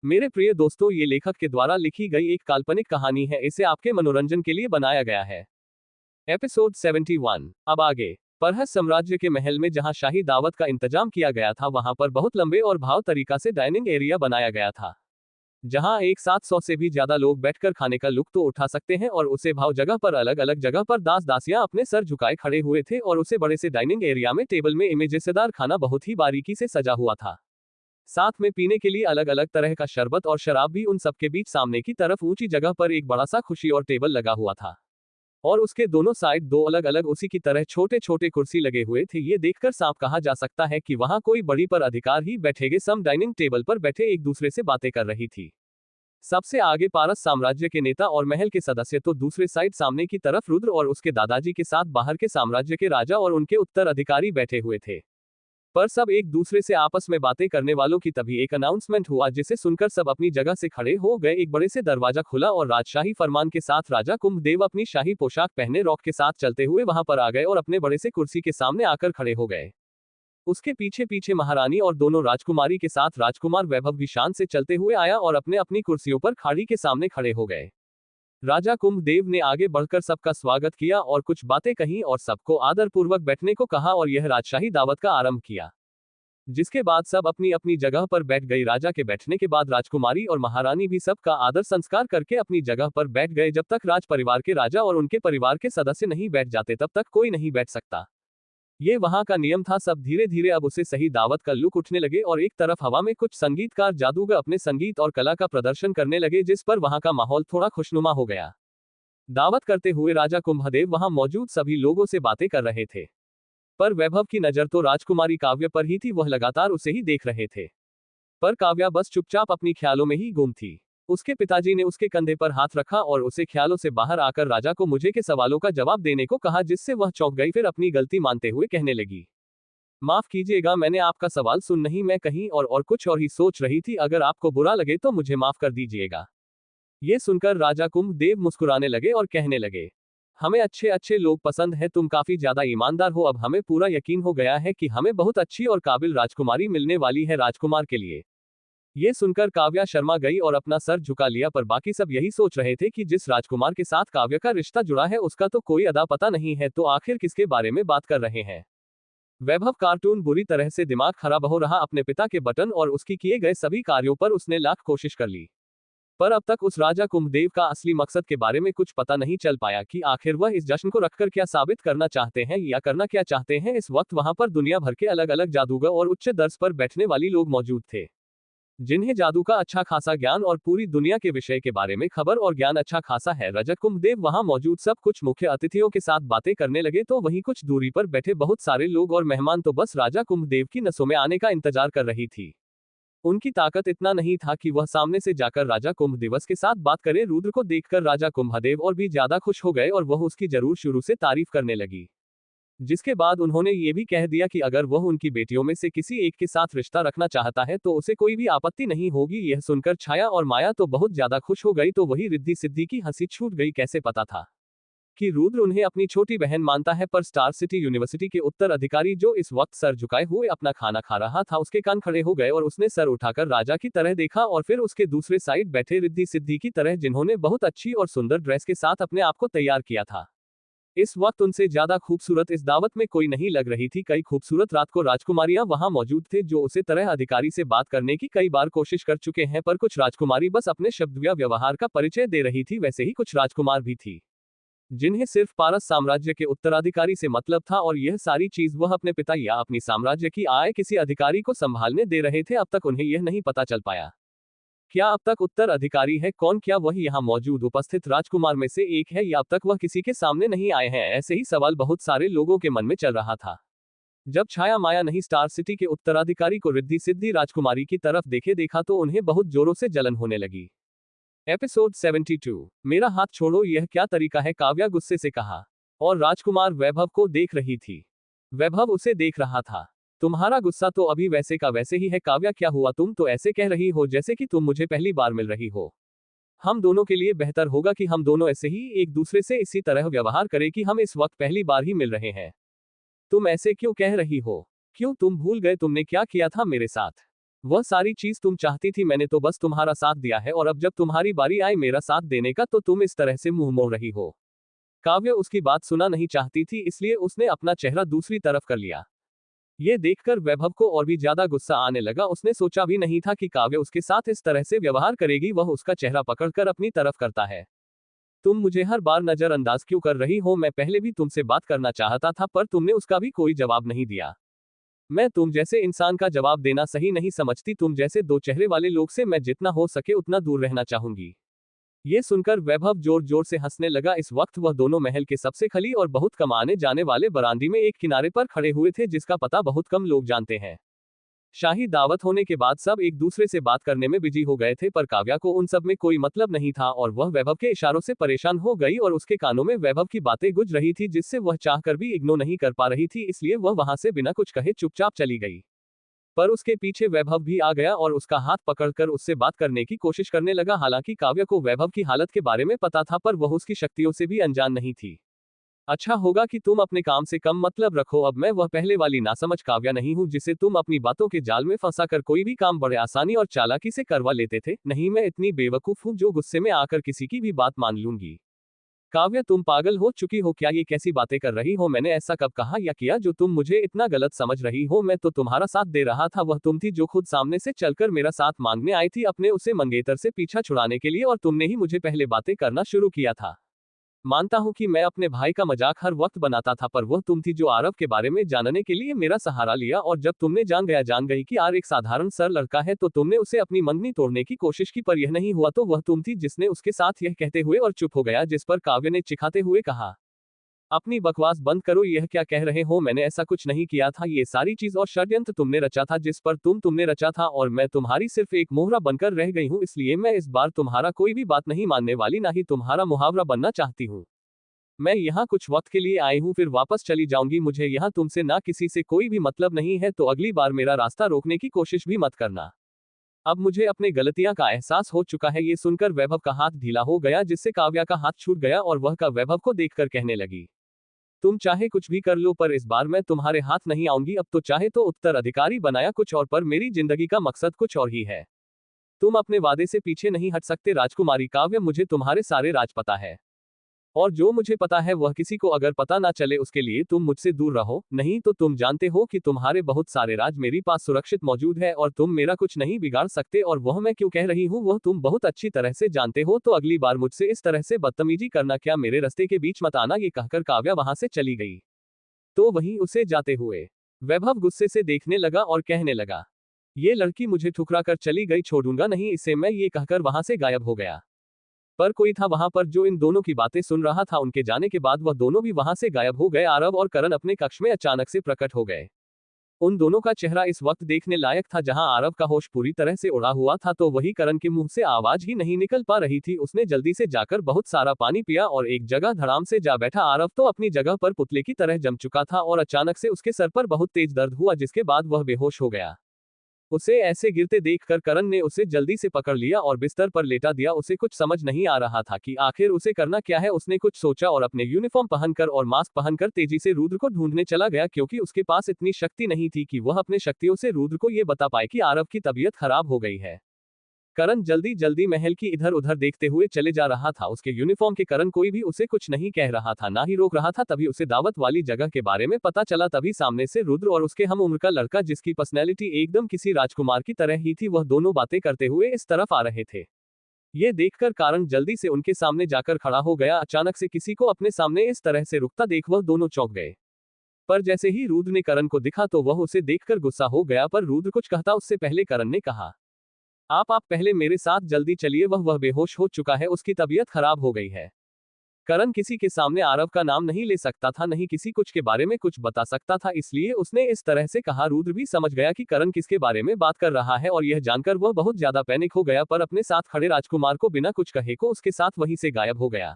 मेरे प्रिय दोस्तों, ये लेखक के द्वारा लिखी गई एक काल्पनिक कहानी है। इसे आपके मनोरंजन के लिए बनाया गया है। एपिसोड 71। अब आगे। परहस साम्राज्य के महल में जहां शाही दावत का इंतजाम किया गया था, वहां पर बहुत लंबे और भाव तरीका से डाइनिंग एरिया बनाया गया था, जहां एक साथ 100 से भी ज्यादा लोग बैठकर खाने का लुत्फ तो उठा सकते हैं। और उसे भाव जगह पर अलग अलग जगह पर दास दासियां अपने सर झुकाए खड़े हुए थे, और उसे बड़े से डाइनिंग एरिया में टेबल में इमेजेदार खाना बहुत ही बारीकी से सजा हुआ था। साथ में पीने के लिए अलग अलग तरह का शरबत और शराब भी। उन सबके बीच सामने की तरफ ऊंची जगह पर एक बड़ा सा खुशी और टेबल लगा हुआ था, और उसके दोनों साइड दो अलग अलग उसी की तरह छोटे छोटे कुर्सी लगे हुए थे। ये देखकर साफ कहा जा सकता है कि वहां कोई बड़ी पर अधिकार ही बैठेगे। सम डाइनिंग टेबल पर बैठे एक दूसरे से बातें कर रही थी। सबसे आगे पारस साम्राज्य के नेता और महल के सदस्य, तो दूसरे साइड सामने की तरफ रुद्र और उसके दादाजी के साथ बाहर के साम्राज्य के राजा और उनके उत्तराधिकारी बैठे हुए थे। पर सब एक दूसरे से आपस में बातें करने वालों की तभी एक अनाउंसमेंट हुआ, जिसे सुनकर सब अपनी जगह से खड़े हो गए। एक बड़े से दरवाजा खुला और राजशाही फरमान के साथ राजा कुंभदेव अपनी शाही पोशाक पहने रॉक के साथ चलते हुए वहां पर आ गए और अपने बड़े से कुर्सी के सामने आकर खड़े हो गए। उसके पीछे पीछे महारानी और दोनों राजकुमारी के साथ राजकुमार वैभव भी शान से चलते हुए आया और अपने अपनी कुर्सियों पर खाड़ी के सामने खड़े हो गए। राजा कुंभदेव ने आगे बढ़कर सबका स्वागत किया और कुछ बातें कहीं और सबको आदरपूर्वक बैठने को कहा, और यह राजशाही दावत का आरंभ किया, जिसके बाद सब अपनी अपनी जगह पर बैठ गई। राजा के बैठने के बाद राजकुमारी और महारानी भी सबका आदर संस्कार करके अपनी जगह पर बैठ गए। जब तक राज परिवार के राजा और उनके परिवार के सदस्य नहीं बैठ जाते, तब तक कोई नहीं बैठ सकता। ये वहां का नियम था। सब धीरे धीरे अब उसे सही दावत का लुक उठने लगे, और एक तरफ हवा में कुछ संगीतकार जादूगर अपने संगीत और कला का प्रदर्शन करने लगे, जिस पर वहां का माहौल थोड़ा खुशनुमा हो गया। दावत करते हुए राजा कुंभदेव वहां मौजूद सभी लोगों से बातें कर रहे थे, पर वैभव की नजर तो राजकुमारी काव्य पर ही थी। वह लगातार उसे ही देख रहे थे, पर काव्या बस चुपचाप अपनी ख्यालों में ही गुम थी। उसके पिताजी ने उसके कंधे पर हाथ रखा और उसे ख्यालों से बाहर आकर राजा को मुझे के सवालों का जवाब देने को कहा, जिससे वह चौंक गई। फिर अपनी गलती मानते हुए कहने लगी, माफ कीजिएगा, मैंने आपका सवाल सुन नहीं, मैं कहीं और कुछ और ही सोच रही थी। अगर आपको बुरा लगे तो मुझे माफ कर दीजिएगा। ये सुनकर राजा कुंभदेव मुस्कुराने लगे और कहने लगे, हमें अच्छे अच्छे लोग पसंद है, तुम काफी ज्यादा ईमानदार हो। अब हमें पूरा यकीन हो गया है कि हमें बहुत अच्छी और काबिल राजकुमारी मिलने वाली है राजकुमार के लिए। ये सुनकर काव्या शर्मा गई और अपना सर झुका लिया, पर बाकी सब यही सोच रहे थे कि जिस राजकुमार के साथ काव्या का रिश्ता जुड़ा है उसका तो कोई अदा पता नहीं है, तो आखिर किसके बारे में बात कर रहे हैं। वैभव कार्टून बुरी तरह से दिमाग खराब हो रहा। अपने पिता के बटन और उसकी किए गए सभी कार्यों पर उसने लाख कोशिश कर ली, पर अब तक उस राजा कुंभदेव का असली मकसद के बारे में कुछ पता नहीं चल पाया कि आखिर वह इस जश्न को रखकर क्या साबित करना चाहते हैं या करना क्या चाहते हैं। इस वक्त वहां पर दुनिया भर के अलग अलग जादूगर और उच्च दर्ज पर बैठने वाली लोग मौजूद थे, जिन्हें जादू का अच्छा खासा ज्ञान और पूरी दुनिया के विषय के बारे में खबर और ज्ञान अच्छा खासा है। रजत कुंभदेव वहां मौजूद सब कुछ मुख्य अतिथियों के साथ बातें करने लगे, तो वहीं कुछ दूरी पर बैठे बहुत सारे लोग और मेहमान तो बस राजा कुंभदेव की नसों में आने का इंतजार कर रही थी। उनकी ताकत इतना नहीं था कि वह सामने से जाकर राजा कुंभदिवस के साथ बात करे। रुद्र को देखकर राजा कुंभदेव और भी ज्यादा खुश हो गए और वह उसकी जरूर शुरू से तारीफ करने लगी, जिसके बाद उन्होंने ये भी कह दिया कि अगर वह उनकी बेटियों में से किसी एक के साथ रिश्ता रखना चाहता है तो उसे कोई भी आपत्ति नहीं होगी। यह सुनकर छाया और माया तो बहुत ज्यादा खुश हो गई, तो वही रिद्धि सिद्धि की हंसी छूट गई। कैसे पता था कि रुद्र उन्हें अपनी छोटी बहन मानता है। पर स्टार सिटी यूनिवर्सिटी के उत्तराधिकारी, जो इस वक्त सर झुकाए हुए अपना खाना खा रहा था, उसके कान खड़े हो गए और उसने सर उठाकर राजा की तरह देखा, और फिर उसके दूसरे साइड बैठे रिद्धि सिद्धि की तरह, जिन्होंने बहुत अच्छी और सुंदर ड्रेस के साथ अपने आप को तैयार किया था। इस वक्त उनसे ज्यादा खूबसूरत इस दावत में कोई नहीं लग रही थी। कई खूबसूरत रात को राजकुमारियां वहां मौजूद थे, जो उसे तरह अधिकारी से बात करने की कई बार कोशिश कर चुके हैं, पर कुछ राजकुमारी बस अपने शब्द या व्यवहार का परिचय दे रही थी। वैसे ही कुछ राजकुमार भी थी, जिन्हें सिर्फ पारस साम्राज्य के उत्तराधिकारी से मतलब था, और यह सारी चीज वह अपने पिता या अपनी साम्राज्य की आए किसी अधिकारी को संभालने दे रहे थे। अब तक उन्हें यह नहीं पता चल पाया क्या अब तक उत्तराधिकारी है कौन, क्या वह यहाँ मौजूद उपस्थित राजकुमार में से एक है, या अब तक वह किसी के सामने नहीं आए हैं। ऐसे ही सवाल बहुत सारे लोगों के मन में चल रहा था। जब छाया माया नहीं स्टार सिटी के उत्तराधिकारी को रिद्धि सिद्धि राजकुमारी की तरफ देखा तो उन्हें बहुत जोरों से जलन होने लगी। एपिसोड 72। मेरा हाथ छोड़ो, यह क्या तरीका है, काव्या गुस्से से कहा, और राजकुमार वैभव को देख रही थी। वैभव उसे देख रहा था। तुम्हारा गुस्सा तो अभी वैसे का वैसे ही है। काव्या, क्या हुआ, तुम तो ऐसे कह रही हो जैसे कि तुम मुझे पहली बार मिल रही हो। हम दोनों के लिए बेहतर होगा कि हम दोनों ऐसे ही एक दूसरे से इसी तरह व्यवहार करें कि हम इस वक्त पहली बार ही मिल रहे हैं। तुम ऐसे क्यों कह रही हो? क्यों तुम भूल गए तुमने क्या किया था मेरे साथ? वह सारी चीज तुम चाहती थी, मैंने तो बस तुम्हारा साथ दिया है, और अब जब तुम्हारी बारी आई मेरा साथ देने का तो तुम इस तरह से मुंह मोड़ रही हो। काव्य उसकी बात सुना नहीं चाहती थी, इसलिए उसने अपना चेहरा दूसरी तरफ कर लिया। ये देखकर वैभव को और भी ज्यादा गुस्सा आने लगा। उसने सोचा भी नहीं था कि काव्य उसके साथ इस तरह से व्यवहार करेगी। वह उसका चेहरा पकड़कर अपनी तरफ करता है। तुम मुझे हर बार नजरअंदाज क्यों कर रही हो? मैं पहले भी तुमसे बात करना चाहता था पर तुमने उसका भी कोई जवाब नहीं दिया। मैं तुम जैसे इंसान का जवाब देना सही नहीं समझती। तुम जैसे दो चेहरे वाले लोग से मैं जितना हो सके उतना दूर रहना चाहूंगी। ये सुनकर वैभव जोर जोर से हंसने लगा। इस वक्त वह दोनों महल के सबसे खली और बहुत कम आने जाने वाले बरामदे में एक किनारे पर खड़े हुए थे, जिसका पता बहुत कम लोग जानते हैं। शाही दावत होने के बाद सब एक दूसरे से बात करने में बिजी हो गए थे, पर काव्या को उन सब में कोई मतलब नहीं था और वह वैभव के इशारों से परेशान हो गई और उसके कानों में वैभव की बातें गुंज रही थी, जिससे वह चाहकर भी इग्नोर नहीं कर पा रही थी। इसलिए वह वहां से बिना कुछ कहे चुपचाप चली गई। पर उसके पीछे वैभव भी आ गया और उसका हाथ पकड़कर उससे बात करने की कोशिश करने लगा। हालांकि काव्या को वैभव की हालत के बारे में पता था, पर वह उसकी शक्तियों से भी अनजान नहीं थी। अच्छा होगा कि तुम अपने काम से कम मतलब रखो। अब मैं वह पहले वाली नासमझ काव्या नहीं हूं जिसे तुम अपनी बातों के जाल में फंसाकर कोई भी काम बड़े आसानी और चालाकी से करवा लेते थे। नहीं, मैं इतनी बेवकूफ हूं जो गुस्से में आकर किसी की भी बात मान लूंगी। काव्या, तुम पागल हो चुकी हो क्या? ये कैसी बातें कर रही हो? मैंने ऐसा कब कहा या किया जो तुम मुझे इतना गलत समझ रही हो? मैं तो तुम्हारा साथ दे रहा था। वह तुम थी जो खुद सामने से चलकर मेरा साथ मांगने आई थी अपने उसे मंगेतर से पीछा छुड़ाने के लिए, और तुमने ही मुझे पहले बातें करना शुरू किया था। मानता हूं कि मैं अपने भाई का मजाक हर वक्त बनाता था, पर वह तुम थी जो आरव के बारे में जानने के लिए मेरा सहारा लिया, और जब तुमने जान गई कि आर एक साधारण सर लड़का है तो तुमने उसे अपनी मंगनी तोड़ने की कोशिश की, पर यह नहीं हुआ तो वह तुम थी जिसने उसके साथ यह कहते हुए और चुप हो गया, जिस पर काव्य ने चिखाते हुए कहा, अपनी बकवास बंद करो। यह क्या कह रहे हो? मैंने ऐसा कुछ नहीं किया था। ये सारी चीज और षड्यंत्र तुमने रचा था, जिस पर तुमने रचा था, और मैं तुम्हारी सिर्फ एक मोहरा बनकर रह गई हूं। इसलिए मैं इस बार तुम्हारा कोई भी बात नहीं मानने वाली, ना ही तुम्हारा मुहावरा बनना चाहती हूँ। मैं यहाँ कुछ वक्त के लिए आई हूँ, फिर वापस चली जाऊंगी। मुझे यहाँ तुमसे ना किसी से कोई भी मतलब नहीं है, तो अगली बार मेरा रास्ता रोकने की कोशिश भी मत करना। अब मुझे अपने गलतियां का एहसास हो चुका है। ये सुनकर वैभव का हाथ ढीला हो गया, जिससे काव्या का हाथ छूट गया और वह का वैभव को देखकर कहने लगी, तुम चाहे कुछ भी कर लो पर इस बार मैं तुम्हारे हाथ नहीं आऊंगी। अब तो चाहे तो उत्तराधिकारी बनाया कुछ और, पर मेरी जिंदगी का मकसद कुछ और ही है। तुम अपने वादे से पीछे नहीं हट सकते राजकुमारी काव्य। मुझे तुम्हारे सारे राज पता है, और जो मुझे पता है वह किसी को अगर पता ना चले उसके लिए तुम मुझसे दूर रहो। नहीं तो तुम जानते हो कि तुम्हारे बहुत सारे राज मेरे पास सुरक्षित मौजूद है और तुम मेरा कुछ नहीं बिगाड़ सकते। और वह मैं क्यों कह रही हूँ वह तुम बहुत अच्छी तरह से जानते हो। तो अगली बार मुझसे इस तरह से बदतमीजी करना क्या, मेरे रास्ते के बीच मत आना। ये कहकर काव्या वहां से चली गई। तो वहीं उसे जाते हुए वैभव गुस्से से देखने लगा और कहने लगा, ये लड़की मुझे ठुकरा कर चली गई, छोड़ूंगा नहीं इसे मैं। ये कहकर वहां से गायब हो गया। पर कोई था वहां पर जो इन दोनों की बातें सुन रहा था। उनके जाने के बाद वह दोनों भी वहां से गायब हो गए। आरव और करण अपने कक्ष में अचानक से प्रकट हो गए। उन दोनों का चेहरा इस वक्त देखने लायक था। जहां आरव का होश पूरी तरह से उड़ा हुआ था तो वही करण के मुंह से आवाज ही नहीं निकल पा रही थी। उसने जल्दी से जाकर बहुत सारा पानी पिया और एक जगह धड़ाम से जा बैठा। आरव तो अपनी जगह पर पुतले की तरह जम चुका था और अचानक से उसके सर पर बहुत तेज दर्द हुआ, जिसके बाद वह बेहोश हो गया। उसे ऐसे गिरते देखकर करण ने उसे जल्दी से पकड़ लिया और बिस्तर पर लेटा दिया। उसे कुछ समझ नहीं आ रहा था कि आखिर उसे करना क्या है। उसने कुछ सोचा और अपने यूनिफॉर्म पहनकर और मास्क पहनकर तेजी से रुद्र को ढूंढने चला गया, क्योंकि उसके पास इतनी शक्ति नहीं थी कि वह अपने शक्तियों से रुद्र को यह बता पाए कि आरव की तबीयत खराब हो गई है। करण जल्दी जल्दी महल की इधर उधर देखते हुए चले जा रहा था। उसके यूनिफॉर्म के कारण कोई भी उसे कुछ नहीं कह रहा था, ना ही रोक रहा था। तभी उसे दावत वाली जगह के बारे में पता चला। तभी सामने से रुद्र और उसके हम उम्र का लड़का, जिसकी पर्सनैलिटी एकदम किसी राजकुमार की तरह ही थी, वह दोनों बातें करते हुए इस तरफ आ रहे थे। ये देखकर कारण जल्दी से उनके सामने जाकर खड़ा हो गया। अचानक से किसी को अपने सामने इस तरह से रुकता देख वह दोनों चौंक गए। पर जैसे ही रुद्र ने करण को दिखा तो वह उसे देखकर गुस्सा हो गया, पर रुद्र कुछ कहता उससे पहले करण ने कहा, आप पहले मेरे साथ जल्दी चलिए। वह बेहोश हो चुका है, उसकी तबीयत खराब हो गई है। करण किसी के सामने आरव का नाम नहीं ले सकता था, नहीं किसी कुछ के बारे में कुछ बता सकता था, इसलिए उसने इस तरह से कहा। रुद्र भी समझ गया कि करण किसके बारे में बात कर रहा है और यह जानकर वह बहुत ज्यादा पैनिक हो गया, पर अपने साथ खड़े राजकुमार को बिना कुछ कहे को उसके साथ वहीं से गायब हो गया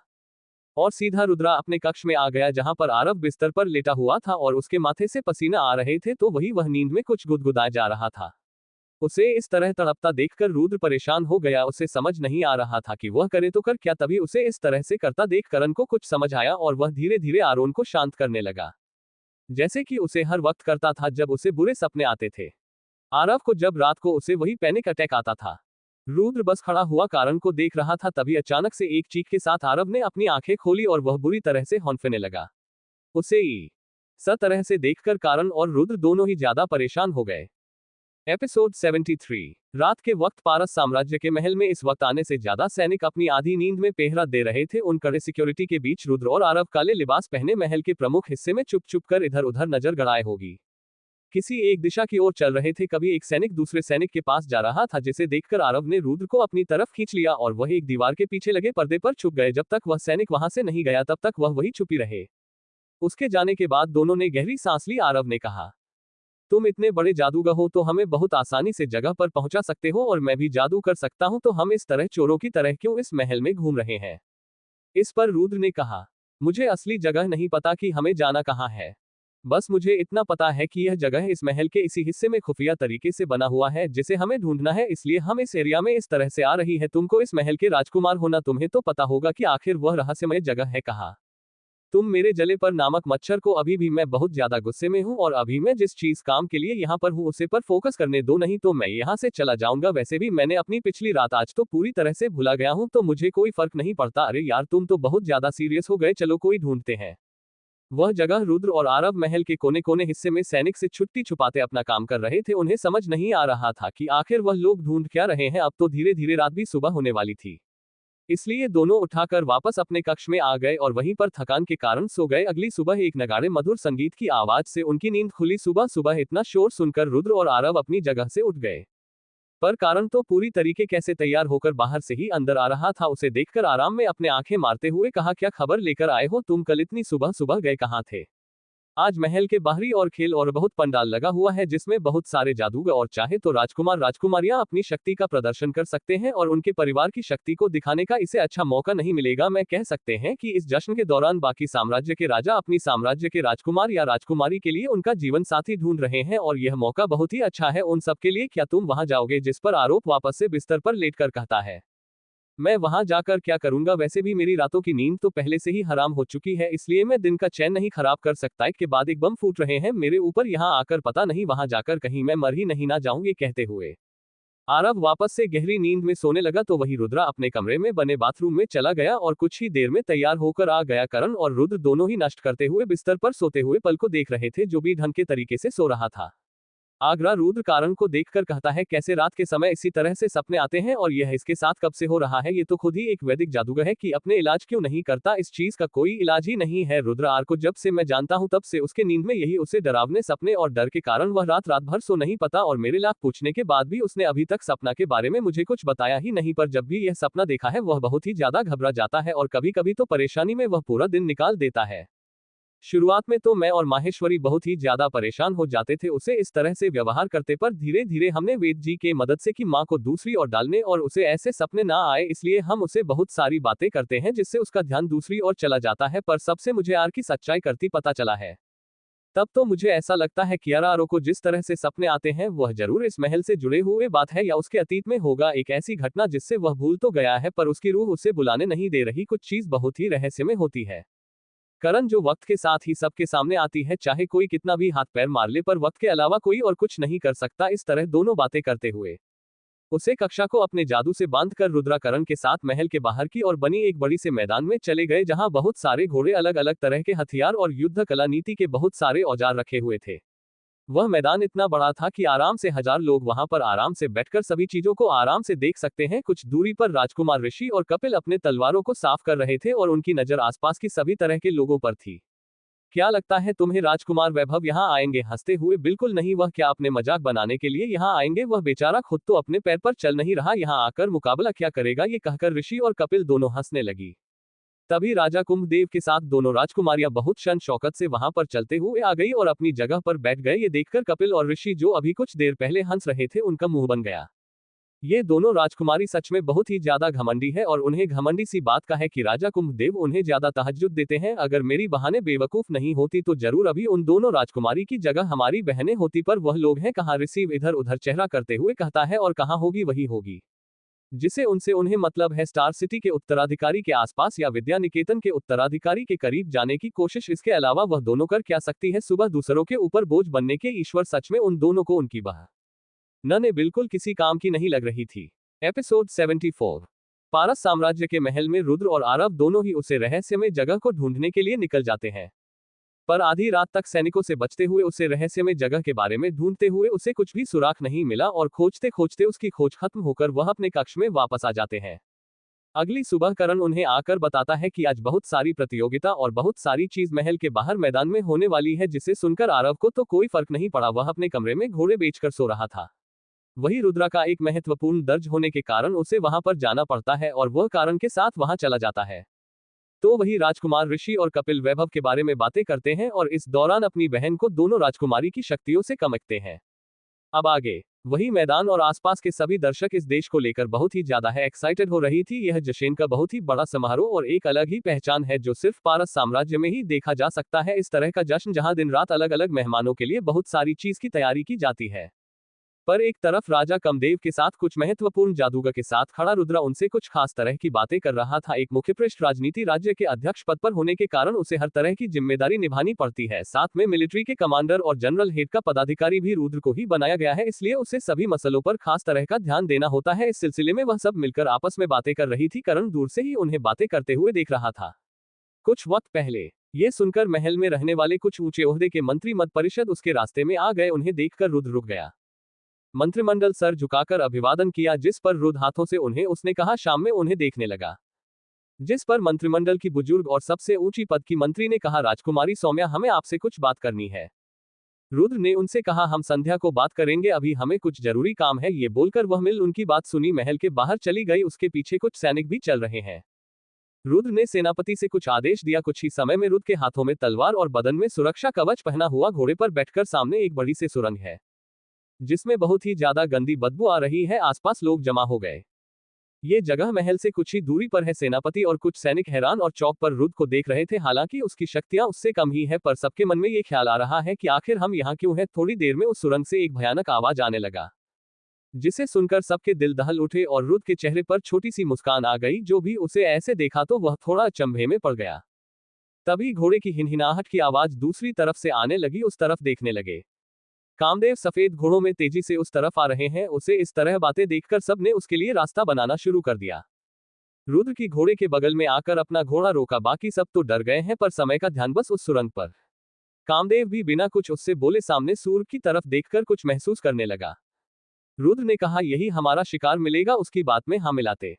और सीधा रुद्रा अपने कक्ष में आ गया, जहां पर आरव बिस्तर पर लेटा हुआ था और उसके माथे से पसीना आ रहे थे। तो वही वह नींद में कुछ गुदगुदाए जा रहा था। उसे इस तरह तड़पता देखकर रुद्र परेशान हो गया। उसे समझ नहीं आ रहा था कि वह करे तो कर क्या। तभी उसे इस तरह से करता देख करण को कुछ समझ आया और वह धीरे धीरे आरोन को शांत करने लगा, जैसे कि उसे हर वक्त करता था जब उसे बुरे सपने आते थे। आरव को जब रात को उसे वही पैनिक अटैक आता था। रुद्र बस खड़ा हुआ कारण को देख रहा था, तभी अचानक से एक चीख के साथ आरव ने अपनी आंखें खोली और वह बुरी तरह से हौंफने लगा। उसे इस तरह से देखकर कारण और रुद्र दोनों ही ज्यादा परेशान हो गए। एपिसोड 73। रात के वक्त पारस साम्राज्य के महल में इस वक्त आने से ज्यादा सैनिक अपनी आधी नींद में पहरा दे रहे थे। उन कड़े सिक्योरिटी के बीच रुद्र और आरव काले लिबास पहने महल के प्रमुख हिस्से में चुप चुप कर इधर उधर नजर गड़ाए होगी किसी एक दिशा की ओर चल रहे थे। कभी एक सैनिक दूसरे सैनिक के पास जा रहा था, जिसे देखकर आरव ने रुद्र को अपनी तरफ खींच लिया और वह एक दीवार के पीछे लगे पर्दे पर छुप गए। जब तक वह सैनिक वहां से नहीं गया तब तक वह वही छुपी रहे। उसके जाने के बाद दोनों ने गहरी सांस ली। आरव ने कहा, तुम इतने बड़े जादूगर हो तो हमें बहुत आसानी से जगह पर पहुंचा सकते हो, और मैं भी जादू कर सकता हूं, तो हम इस तरह चोरों की तरह क्यों इस महल में घूम रहे हैं? इस पर रुद्र ने कहा, मुझे असली जगह नहीं पता कि हमें जाना कहाँ है। बस मुझे इतना पता है कि यह जगह इस महल के इसी हिस्से में खुफिया तरीके से बना हुआ है, जिसे हमें ढूंढना है, इसलिए हम इस एरिया में इस तरह से आ रही है। तुमको इस महल के राजकुमार होना, तुम्हें तो पता होगा कि आखिर वह रहस्यमय जगह है कहाँ। तुम मेरे जले पर नामक मच्छर को, अभी भी मैं बहुत ज्यादा गुस्से में हूँ, और अभी मैं जिस चीज काम के लिए यहाँ पर हूँ उसे पर फोकस करने दो, नहीं तो मैं यहाँ से चला जाऊंगा। वैसे भी मैंने अपनी पिछली रात आज तो पूरी तरह से भुला गया हूँ, तो मुझे कोई फर्क नहीं पड़ता। अरे यार, तुम तो बहुत ज्यादा सीरियस हो गए, चलो कोई ढूंढते हैं। वह जगह रुद्र और आरव महल के कोने कोने हिस्से में सैनिक से छुट्टी छुपाते अपना काम कर रहे थे। उन्हें समझ नहीं आ रहा था कि आखिर वह लोग ढूंढ क्या रहे हैं। अब तो धीरे धीरे रात भी सुबह होने वाली थी, इसलिए दोनों उठाकर वापस अपने कक्ष में आ गए और वहीं पर थकान के कारण सो गए। अगली सुबह एक नगाड़े मधुर संगीत की आवाज से उनकी नींद खुली। सुबह सुबह इतना शोर सुनकर रुद्र और आरव अपनी जगह से उठ गए, पर कारण तो पूरी तरीके कैसे तैयार होकर बाहर से ही अंदर आ रहा था। उसे देखकर आराम में अपने आंखें मारते हुए कहा, क्या खबर लेकर आए हो? तुम कल इतनी सुबह सुबह गए कहाँ थे? आज महल के बाहरी और खेल और बहुत पंडाल लगा हुआ है, जिसमें बहुत सारे जादूगर और चाहे तो राजकुमार राजकुमारियां अपनी शक्ति का प्रदर्शन कर सकते हैं, और उनके परिवार की शक्ति को दिखाने का इसे अच्छा मौका नहीं मिलेगा। मैं कह सकते हैं कि इस जश्न के दौरान बाकी साम्राज्य के राजा अपनी साम्राज्य के राजकुमार या राजकुमारी के लिए उनका जीवन साथी ढूंढ रहे हैं, और यह मौका बहुत ही अच्छा है उन सबके लिए। क्या तुम वहां जाओगे? जिस पर आरोप वापस से बिस्तर पर लेटकर कहता है, मैं वहां जाकर क्या करूंगा? वैसे भी मेरी रातों की नींद तो पहले से ही हराम हो चुकी है, इसलिए मैं दिन का चैन नहीं खराब कर सकता। एक के बाद एक बम फूट रहे हैं मेरे ऊपर यहाँ आकर, पता नहीं वहां जाकर कहीं मैं मर ही नहीं ना जाऊं। ये कहते हुए आरव वापस से गहरी नींद में सोने लगा, तो वही रुद्रा अपने कमरे में बने बाथरूम में चला गया और कुछ ही देर में तैयार होकर आ गया। करण और रुद्र दोनों ही नष्ट करते हुए बिस्तर पर सोते हुए पल को देख रहे थे, जो भी ढंग के तरीके से सो रहा था। आगरा रुद्र कारण को देखकर कहता है, कैसे रात के समय इसी तरह से सपने आते हैं, और यह इसके साथ कब से हो रहा है? ये तो खुद ही एक वैदिक जादूगर है कि अपने इलाज क्यों नहीं करता? इस चीज का कोई इलाज ही नहीं है। रुद्र आर को जब से मैं जानता हूं तब से उसके नींद में यही उसे डरावने सपने, और डर के कारण वह रात रात भर सो नहीं पाता, और मेरे लाख पूछने के बाद भी उसने अभी तक सपना के बारे में मुझे कुछ बताया ही नहीं। पर जब भी यह सपना देखा है वह बहुत ही ज्यादा घबरा जाता है, और कभी कभी तो परेशानी में वह पूरा दिन निकाल देता है। शुरुआत में तो मैं और माहेश्वरी बहुत ही ज्यादा परेशान हो जाते थे उसे इस तरह से व्यवहार करते, पर धीरे धीरे हमने वेद जी के मदद से कि माँ को दूसरी ओर डालने और उसे ऐसे सपने ना आए, इसलिए हम उसे बहुत सारी बातें करते हैं जिससे उसका ध्यान दूसरी ओर चला जाता है। पर सबसे मुझे आर की सच्चाई करती पता चला है। तब तो मुझे ऐसा लगता है कि आरो को जिस तरह से सपने आते हैं वह जरूर इस महल से जुड़े हुए बात है, या उसके अतीत में होगा एक ऐसी घटना जिससे वह भूल तो गया है, पर उसकी रूह उसे बुलाने नहीं दे रही। कुछ चीज बहुत ही रहस्यमय होती है करण, जो वक्त के साथ ही सबके सामने आती है, चाहे कोई कितना भी हाथ पैर मार ले, पर वक्त के अलावा कोई और कुछ नहीं कर सकता। इस तरह दोनों बातें करते हुए उसे कक्षा को अपने जादू से बांधकर रुद्रा करण के साथ महल के बाहर की और बनी एक बड़ी से मैदान में चले गए, जहां बहुत सारे घोड़े, अलग अलग तरह के हथियार और युद्ध कला नीति के बहुत सारे औजार रखे हुए थे। वह मैदान इतना बड़ा था कि आराम से 1000 लोग वहां पर आराम से बैठकर सभी चीजों को आराम से देख सकते हैं। कुछ दूरी पर राजकुमार ऋषि और कपिल अपने तलवारों को साफ कर रहे थे, और उनकी नजर आसपास की सभी तरह के लोगों पर थी। क्या लगता है तुम्हें राजकुमार वैभव यहाँ आएंगे? हंसते हुए, बिल्कुल नहीं, वह क्या अपने मजाक बनाने के लिए यहाँ आएंगे? वह बेचारा खुद तो अपने पैर पर चल नहीं रहा, यहाँ आकर मुकाबला क्या करेगा? ये कहकर ऋषि और कपिल दोनों हंसने लगी। तभी राजा कुंभदेव के साथ दोनों राजकुमारियां बहुत शन शौकत से वहां पर चलते हुए आ गई और अपनी जगह पर बैठ गए। ये देखकर कपिल और ऋषि, जो अभी कुछ देर पहले हंस रहे थे, उनका मुंह बन गया। ये दोनों राजकुमारी सच में बहुत ही ज्यादा घमंडी है, और उन्हें घमंडी सी बात का है कि राजा कुंभदेव उन्हें ज्यादा तहज्जुद देते हैं। अगर मेरी बहनें बेवकूफ नहीं होती तो जरूर अभी उन दोनों राजकुमारी की जगह हमारी बहनें होती, पर वह लोग हैं कहाँ? रिसीव इधर उधर चेहरा करते हुए कहता है, और कहाँ होगी? वही होगी जिसे उनसे उन्हें मतलब है, स्टार सिटी के उत्तराधिकारी के आसपास या विद्या निकेतन के उत्तराधिकारी के करीब जाने की कोशिश। इसके अलावा वह दोनों कर क्या सकती है? सुबह दूसरों के ऊपर बोझ बनने के ईश्वर, सच में उन दोनों को उनकी न ने बिल्कुल किसी काम की नहीं लग रही थी। एपिसोड 74। पारस साम्राज्य के महल में रुद्र और आरव दोनों ही उसे रहस्यमय जगह को ढूंढने के लिए निकल जाते हैं। पर आधी रात तक सैनिकों से बचते हुए उसे रहस्यमय जगह के बारे में ढूंढते हुए उसे कुछ भी सुराग नहीं मिला और खोजते खोजते उसकी खोज खत्म होकर वह अपने कक्ष में वापस आ जाते हैं। अगली सुबह करण उन्हें आकर बताता है कि आज बहुत सारी प्रतियोगिता और बहुत सारी चीज महल के बाहर मैदान में होने वाली है, जिसे सुनकर आरव को तो कोई फर्क नहीं पड़ा। वह अपने कमरे में घोड़े बेचकर सो रहा था। वही रुद्रा का एक महत्वपूर्ण दर्ज होने के कारण उसे वहां पर जाना पड़ता है और वह कारण के साथ वहां चला जाता है। तो वही राजकुमार ऋषि और कपिल वैभव के बारे में बातें करते हैं और इस दौरान अपनी बहन को दोनों राजकुमारी की शक्तियों से कमकते हैं। अब आगे वही मैदान और आसपास के सभी दर्शक इस देश को लेकर बहुत ही ज्यादा है एक्साइटेड हो रही थी। यह जश्न का बहुत ही बड़ा समारोह और एक अलग ही पहचान है जो सिर्फ पारस साम्राज्य में ही देखा जा सकता है। इस तरह का जश्न जहां दिन रात अलग अलग मेहमानों के लिए बहुत सारी चीज की तैयारी की जाती है। पर एक तरफ राजा कामदेव के साथ कुछ महत्वपूर्ण जादूगर के साथ खड़ा रुद्रा उनसे कुछ खास तरह की बातें कर रहा था। एक मुख्य पृष्ठ राजनीति राज्य के अध्यक्ष पद पर होने के कारण उसे हर तरह की जिम्मेदारी निभानी पड़ती है। साथ में मिलिट्री के कमांडर और जनरल हेड का पदाधिकारी भी रुद्र को ही बनाया गया है, इसलिए उसे सभी मसलों पर खास तरह का ध्यान देना होता है। इस सिलसिले में वह सब मिलकर आपस में बातें कर रही थी। करण दूर से ही उन्हें बातें करते हुए देख रहा था। कुछ वक्त पहले ये सुनकर महल में रहने वाले कुछ ऊंचे ओहदे के मंत्री मत परिषद उसके रास्ते में आ गए। उन्हें देखकर रुद्र रुक गया। मंत्रिमंडल सर झुकाकर अभिवादन किया, जिस पर रुद्र हाथों से उन्हें उसने कहा शाम में उन्हें देखने लगा। जिस पर मंत्रिमंडल की बुजुर्ग और सबसे ऊंची पद की मंत्री ने कहा राजकुमारी सौम्या, हमें आपसे कुछ बात करनी है। रुद्र ने उनसे कहा हम संध्या को बात करेंगे, अभी हमें कुछ जरूरी काम है। ये बोलकर वह मिल उनकी बात सुनी महल के बाहर चली गई। उसके पीछे कुछ सैनिक भी चल रहे हैं। रुद्र ने सेनापति से कुछ आदेश दिया। कुछ ही समय में रुद्र के हाथों में तलवार और बदन में सुरक्षा कवच पहना हुआ घोड़े पर बैठकर सामने एक बड़ी सी सुरंग है जिसमें बहुत ही ज्यादा गंदी बदबू आ रही है। आसपास लोग जमा हो गए। ये जगह महल से कुछ ही दूरी पर है। सेनापति और कुछ सैनिक हैरान और चौक पर रुद्र को देख रहे थे। हालांकि उसकी शक्तियां उससे कम ही है, पर सबके मन में ये ख्याल आ रहा है कि आखिर हम यहाँ क्यों हैं। थोड़ी देर में उस सुरंग से एक भयानक आवाज आने लगा, जिसे सुनकर सबके दिल दहल उठे और रुद्र के चेहरे पर छोटी सी मुस्कान आ गई। जो भी उसे ऐसे देखा तो वह थोड़ा अचंभे में पड़ गया। तभी घोड़े की हिनहिनाहट की आवाज दूसरी तरफ से आने लगी। उस तरफ देखने लगे। कामदेव सफेद घोड़ों में तेजी से उस तरफ आ रहे हैं। उसे इस तरह बातें देखकर सब ने उसके लिए रास्ता बनाना शुरू कर दिया। रुद्र की घोड़े के बगल में आकर अपना घोड़ा रोका। बाकी सब तो डर गए हैं, पर समय का ध्यान बस उस सुरंग पर। कामदेव भी बिना कुछ उससे बोले सामने सूर की तरफ देखकर कुछ महसूस करने लगा। रुद्र ने कहा यही हमारा शिकार मिलेगा। उसकी बात में हाँ मिलाते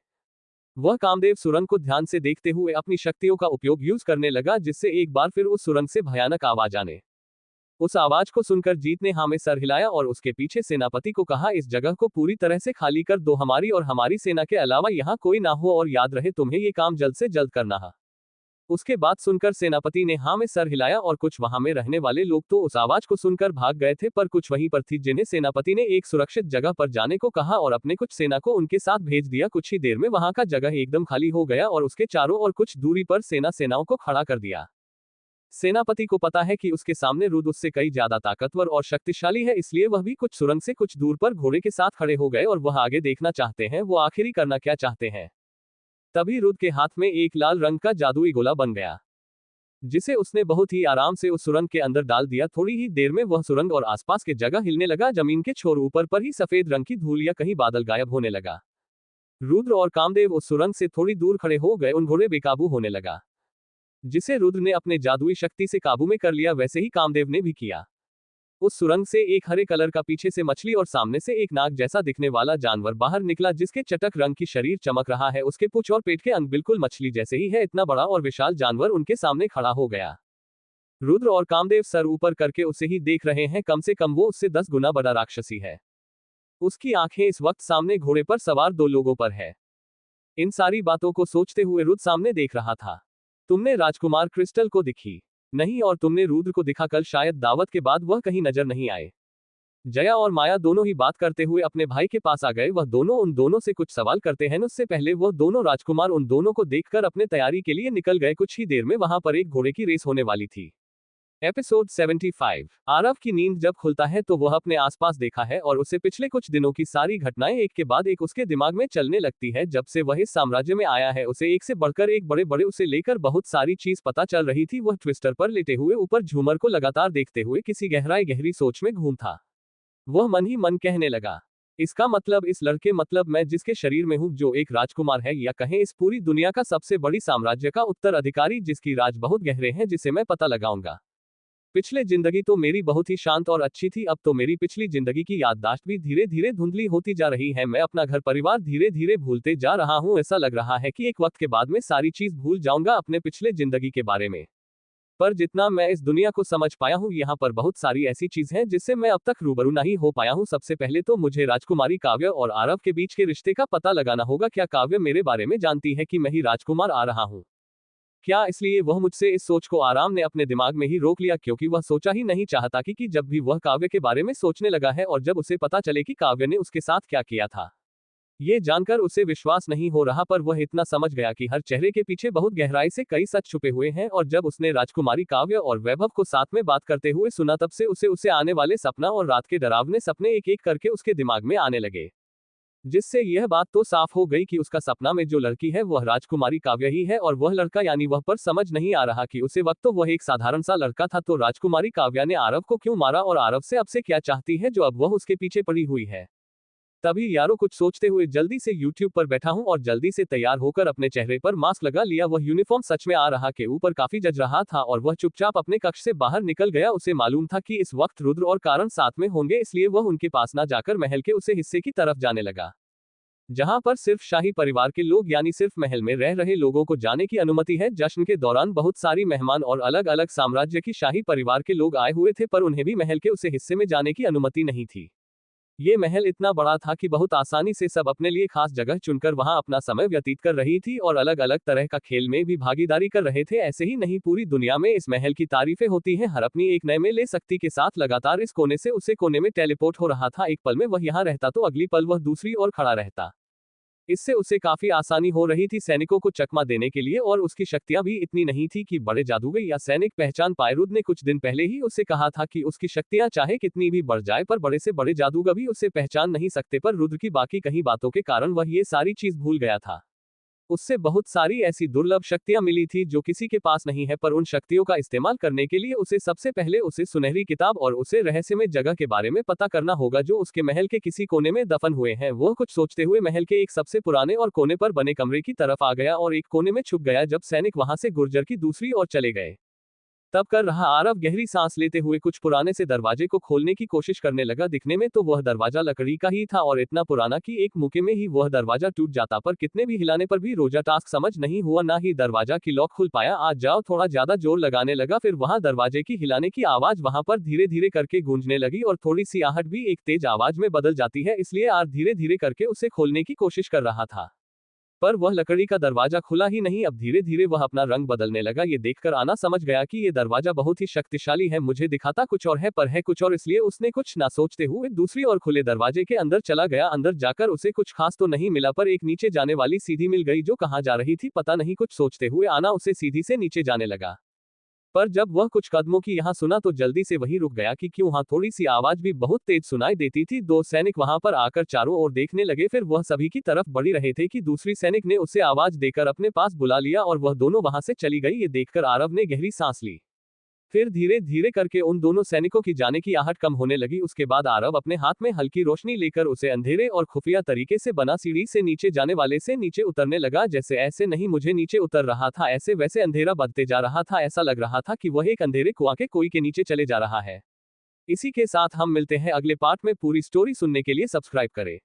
वह कामदेव सुरंग को ध्यान से देखते हुए अपनी शक्तियों का उपयोग यूज करने लगा, जिससे एक बार फिर उस सुरंग से भयानक आवाज आने। उस आवाज को सुनकर जीत ने हाँ में सर हिलाया और उसके पीछे सेनापति को कहा इस जगह को पूरी तरह से खाली कर दो, हमारी और हमारी सेना के अलावा यहाँ कोई ना हो, और याद रहे तुम्हें ये काम जल्द से जल्द करना है। उसके बाद सुनकर सेनापति ने हाँ में सर हिलाया और कुछ वहां में रहने वाले लोग तो उस आवाज को सुनकर भाग गए थे, पर कुछ वहीं पर थी जिन्हें सेनापति ने एक सुरक्षित जगह पर जाने को कहा और अपने कुछ सेना को उनके साथ भेज दिया। कुछ ही देर में वहां का जगह एकदम खाली हो गया और उसके चारों और कुछ दूरी पर सेनाओं को खड़ा कर दिया। सेनापति को पता है कि उसके सामने रुद्र उससे कई ज्यादा ताकतवर और शक्तिशाली है, इसलिए वह भी कुछ सुरंग से कुछ दूर पर घोड़े के साथ खड़े हो गए और वह आगे देखना चाहते हैं वो आखिरी करना क्या चाहते हैं। तभी रुद्र के हाथ में एक लाल रंग का जादुई गोला बन गया, जिसे उसने बहुत ही आराम से उस सुरंग के अंदर डाल दिया। थोड़ी ही देर में वह सुरंग और आसपास के जगह हिलने लगा। जमीन के छोर ऊपर पर ही सफेद रंग की धूल या कहीं बादल गायब होने लगा। रुद्र और कामदेव उस सुरंग से थोड़ी दूर खड़े हो गए। उन घोड़े बेकाबू होने लगा, जिसे रुद्र ने अपने जादुई शक्ति से काबू में कर लिया। वैसे ही कामदेव ने भी किया। उस सुरंग से एक हरे कलर का पीछे से मछली और सामने से एक नाग जैसा दिखने वाला जानवर बाहर निकला, जिसके चटक रंग की शरीर चमक रहा है। उसके पूंछ और पेट के अंग बिल्कुल मछली जैसे ही है। इतना बड़ा और विशाल जानवर उनके सामने खड़ा हो गया। रुद्र और कामदेव सर ऊपर करके उसे ही देख रहे हैं। कम से कम वो उससे 10 गुना बड़ा राक्षसी है। उसकी आंखें इस वक्त सामने घोड़े पर सवार 2 लोगों पर है। इन सारी बातों को सोचते हुए रुद्र सामने देख रहा था। तुमने राजकुमार क्रिस्टल को दिखी नहीं, और तुमने रुद्र को दिखा कल, शायद दावत के बाद वह कहीं नजर नहीं आए। जया और माया दोनों ही बात करते हुए अपने भाई के पास आ गए। वह दोनों उन दोनों से कुछ सवाल करते हैं। उससे पहले वह दोनों राजकुमार उन दोनों को देखकर अपने तैयारी के लिए निकल गए। कुछ ही देर में वहां पर एक घोड़े की रेस होने वाली थी। एपिसोड 75। आरव की नींद जब खुलता है तो वह अपने आसपास देखा है और उसे पिछले कुछ दिनों की सारी घटनाएं एक के बाद एक उसके दिमाग में चलने लगती है। जब से वह इस साम्राज्य में आया है उसे एक से बढ़कर एक बड़े बड़े उसे लेकर बहुत सारी चीज पता चल रही थी। वह ट्विस्टर पर लेटे हुए ऊपर झूमर को लगातार देखते हुए किसी गहरी सोच में घूम था। वह मन ही मन कहने लगा, इसका मतलब इस लड़के मतलब मैं जिसके शरीर में हूँ जो एक राजकुमार है या कहें इस पूरी दुनिया का सबसे बड़ी साम्राज्य का उत्तराधिकारी जिसकी राज बहुत गहरे हैं जिसे मैं पता लगाऊंगा। पिछले जिंदगी तो मेरी बहुत ही शांत और अच्छी थी, अब तो मेरी पिछली जिंदगी की याददाश्त भी धीरे धीरे धुंधली होती जा रही है। मैं अपना घर परिवार धीरे धीरे भूलते जा रहा हूँ। ऐसा लग रहा है कि एक वक्त के बाद में सारी चीज भूल जाऊंगा अपने पिछले जिंदगी के बारे में। पर जितना मैं इस दुनिया को समझ पाया हूँ यहाँ पर बहुत सारी ऐसी चीज हैं जिससे मैं अब तक रूबरू नहीं हो पाया हूँ। सबसे पहले तो मुझे राजकुमारी काव्य और आरव के बीच के रिश्ते का पता लगाना होगा। क्या काव्य मेरे बारे में जानती है कि मैं ही राजकुमार आ रहा हूँ? क्या इसलिए वह मुझसे इस सोच को आराम ने अपने दिमाग में ही रोक लिया क्योंकि वह सोचा ही नहीं चाहता कि जब भी वह काव्य के बारे में सोचने लगा है और जब उसे पता चले कि काव्य ने उसके साथ क्या किया था, ये जानकर उसे विश्वास नहीं हो रहा। पर वह इतना समझ गया कि हर चेहरे के पीछे बहुत गहराई से कई सच छुपे हुए हैं। और जब उसने राजकुमारी काव्य और वैभव को साथ में बात करते हुए सुना तब से उसे आने वाले सपना और रात के डरावने सपने एक एक करके उसके दिमाग में आने लगे, जिससे यह बात तो साफ हो गई कि उसका सपना में जो लड़की है वह राजकुमारी काव्य ही है और वह लड़का यानी वह पर समझ नहीं आ रहा कि उसे वक्त तो वह एक साधारण सा लड़का था। तो राजकुमारी काव्या ने आरव को क्यों मारा और आरव से अब से क्या चाहती है जो अब वह उसके पीछे पड़ी हुई है? तभी यारो कुछ सोचते हुए जल्दी से YouTube पर बैठा हूं और जल्दी से तैयार होकर अपने चेहरे पर मास्क लगा लिया। वह यूनिफॉर्म सच में आ रहा के ऊपर काफी जज रहा था और वह चुपचाप अपने कक्ष से बाहर निकल गया। उसे मालूम था कि इस वक्त रुद्र और कारण साथ में होंगे, इसलिए वह उनके पास ना जाकर महल के उसे हिस्से की तरफ जाने लगा जहां पर सिर्फ शाही परिवार के लोग यानी सिर्फ महल में रह रहे लोगों को जाने की अनुमति है। जश्न के दौरान बहुत सारी मेहमान और अलग अलग साम्राज्य की शाही परिवार के लोग आए हुए थे पर उन्हें भी महल के उसे हिस्से में जाने की अनुमति नहीं थी। ये महल इतना बड़ा था कि बहुत आसानी से सब अपने लिए खास जगह चुनकर वहां अपना समय व्यतीत कर रही थी और अलग अलग तरह का खेल में भी भागीदारी कर रहे थे। ऐसे ही नहीं पूरी दुनिया में इस महल की तारीफें होती हैं। हर अपनी एक नए में ले सकती के साथ लगातार इस कोने से उसे कोने में टेलीपोर्ट हो रहा था। एक पल में वह यहाँ रहता तो अगली पल वह दूसरी ओर खड़ा रहता। इससे उसे काफी आसानी हो रही थी सैनिकों को चकमा देने के लिए और उसकी शक्तियां भी इतनी नहीं थी कि बड़े जादूगर या सैनिक पहचान पाए। रुद्र ने कुछ दिन पहले ही उसे कहा था कि उसकी शक्तियां चाहे कितनी भी बढ़ जाए पर बड़े से बड़े जादूगर भी उसे पहचान नहीं सकते। पर रुद्र की बाकी कहीं बातों के कारण वह ये सारी चीज भूल गया था। उससे बहुत सारी ऐसी दुर्लभ शक्तियां मिली थी जो किसी के पास नहीं है, पर उन शक्तियों का इस्तेमाल करने के लिए उसे सबसे पहले उसे सुनहरी किताब और उसे रहस्यमय जगह के बारे में पता करना होगा जो उसके महल के किसी कोने में दफन हुए हैं। वह कुछ सोचते हुए महल के एक सबसे पुराने और कोने पर बने कमरे की तरफ आ गया और एक कोने में छुप गया। जब सैनिक वहां से गुर्जर की दूसरी ओर चले गए तब कर रहा आरव गहरी सांस लेते हुए कुछ पुराने से दरवाजे को खोलने की कोशिश करने लगा। दिखने में तो वह दरवाजा लकड़ी का ही था और इतना पुराना कि एक मुक्के में ही वह दरवाजा टूट जाता, पर कितने भी हिलाने पर भी रोजा टास्क समझ नहीं हुआ, ना ही दरवाजा की लॉक खुल पाया। आज जाओ थोड़ा ज्यादा जोर लगाने लगा, फिर वहां दरवाजे की हिलाने की आवाज वहां पर धीरे धीरे करके गूंजने लगी और थोड़ी सी आहट भी एक तेज आवाज में बदल जाती है, इसलिए आर धीरे धीरे करके उसे खोलने की कोशिश कर रहा था पर वह लकड़ी का दरवाजा खुला ही नहीं। अब धीरे धीरे वह अपना रंग बदलने लगा। ये देखकर आना समझ गया कि ये दरवाजा बहुत ही शक्तिशाली है, मुझे दिखाता कुछ और है पर है कुछ और, इसलिए उसने कुछ ना सोचते हुए दूसरी ओर खुले दरवाजे के अंदर चला गया। अंदर जाकर उसे कुछ खास तो नहीं मिला पर एक नीचे जाने वाली सीढ़ी मिल गई जो कहाँ जा रही थी पता नहीं। कुछ सोचते हुए आना उसे सीधी से नीचे जाने लगा, पर जब वह कुछ कदमों की यहाँ सुना तो जल्दी से वहीं रुक गया कि क्यों वहां थोड़ी सी आवाज भी बहुत तेज सुनाई देती थी। दो सैनिक वहां पर आकर चारों ओर देखने लगे, फिर वह सभी की तरफ बढ़ी रहे थे कि दूसरी सैनिक ने उसे आवाज देकर अपने पास बुला लिया और वह दोनों वहां से चली गई। ये देखकर आरव ने गहरी सांस ली, फिर धीरे धीरे करके उन दोनों सैनिकों की जाने की आहट कम होने लगी। उसके बाद आरव अपने हाथ में हल्की रोशनी लेकर उसे अंधेरे और खुफिया तरीके से बना सीढ़ी से नीचे जाने वाले से नीचे उतरने लगा। जैसे ऐसे नहीं मुझे नीचे उतर रहा था, ऐसे वैसे अंधेरा बढ़ते जा रहा था। ऐसा लग रहा था कि वह एक अंधेरे कुआं के कोई के नीचे चले जा रहा है। इसी के साथ हम मिलते हैं अगले पार्ट में। पूरी स्टोरी सुनने के लिए सब्सक्राइब करें।